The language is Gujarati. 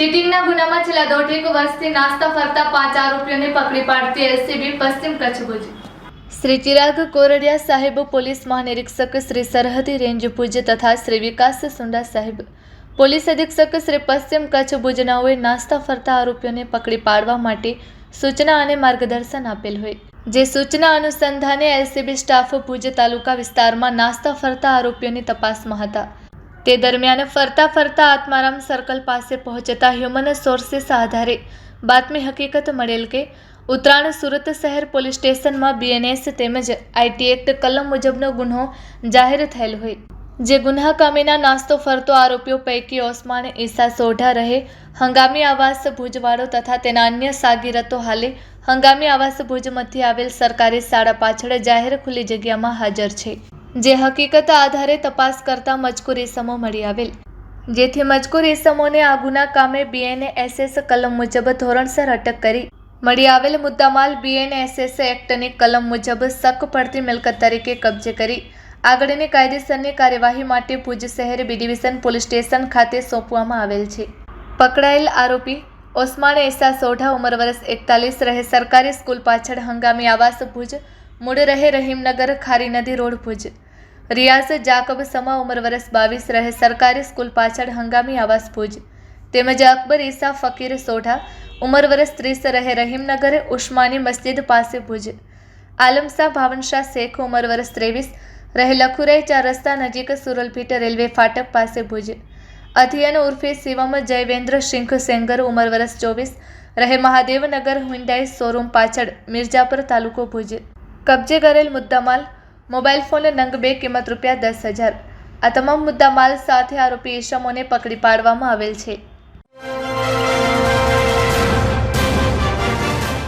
ચીટિંગના ગુનામાં છેલ્લા દોઢેક વર્ષથી નાસ્તા ફરતા 5 આરોપીઓને પકડી પાડતી એલસીબી પશ્ચિમ કચ્છ ભુજ। શ્રી ચિરાગ કોરડિયા સાહેબ પોલીસ મહાનિરીક્ષક શ્રી સરહદી રેન્જ ભુજ તથા શ્રી વિકાસ સુંડા સાહેબ પોલીસ અધિક્ષક શ્રી પશ્ચિમ કચ્છ ભુજનાઓએ નાસ્તા ફરતા આરોપીઓને પકડી પાડવા માટે સૂચના અને માર્ગદર્શન આપેલ હોય, જે સૂચના અનુસંધાને એલસીબી સ્ટાફ ભુજ તાલુકા વિસ્તારમાં નાસ્તા ફરતા આરોપીઓની તપાસમાં હતા। તે દરમિયાન ફરતા આત્મારામ સર્કલ પાસે પહોંચતા હ્યુમન સોર્સિસ આધારે બાતમી હકીકત મળેલ કે ઉત્તરાણ સુરત શહેર પોલીસ સ્ટેશનમાં બીએનએસ તેમજ આઈટી એક્ટ કલમ મુજબનો ગુન્હો જાહેર થયેલ હોય, જે ગુન્હા કામીના નાસ્તો ફરતો આરોપીઓ પૈકી ઓસ્માન ઈસા સોઢા રહે હંગામી આવાસ ભુજવાડો તથા તેના અન્ય સાગીરતો હાલે હંગામી આવાસ ભુજ મધ્યે આવેલ સરકારી શાળા પાછળ જાહેર ખુલ્લી જગ્યામાં હાજર છે, જે હકીકત આધારે તપાસ કરતા મજકૂર ઇસમો મળી આવેલ, જેથી મજકૂર ઇસમોને આ ગુના કામે બીએનએસએસ કલમ મુજબ ધોરણસર અટક કરી મળી આવેલ મુદ્દામાલ બીએનએસએસ એક્ટની કલમ મુજબ શક પડતી મિલકત તરીકે કબજે કરી આગળની કાયદેસરની કાર્યવાહી માટે ભુજ શહેર બી ડિવિઝન પોલીસ સ્ટેશન ખાતે સોંપવામાં આવેલ છે। પકડાયેલ આરોપી ઓસ્માન ઈસા સોઢા ઉંમર વર્ષ 41 રહે સરકારી સ્કૂલ પાછળ હંગામી આવાસ ભુજ, મૂળ રહે રહીમનગર ખારી નદી રોડ ભુજ। રિયાઝ જાકબ સમા ઉંમર વર્ષ 22 રહે સરકારી સ્કૂલ પાછળ હંગામી આવાસ ભુજ, તેમજ અકબર ઈસા ફકીર સોઢા ઉંમર વર્ષ 30 રહે રહીમનગર ઉસ્માની મસ્જિદ પાસે ભુજ। આલમશાહ ભાવનશાહ શેખ ઉંમર વર્ષ 23 રહે લખુરાઈ 4 રસ્તા નજીક સુરલભીટ રેલવે ફાટક પાસે ભુજ। અધિયન ઉર્ફે શિવમ જયવેન્દ્ર સિંઘ સેંગર ઉંમર વર્ષ 24 રહે મહાદેવનગર હુન્ડાઈ શોરૂમ પાછળ મિર્જાપર તાલુકો ભુજ। કબજે કરેલ મુદ્દામાલ મોબાઈલ ફોન નંગ 2 કિંમત ₹10,000। આ તમામ મુદ્દામાલ સાથે આરોપી ઈસમોને પકડી પાડવામાં આવેલ છે।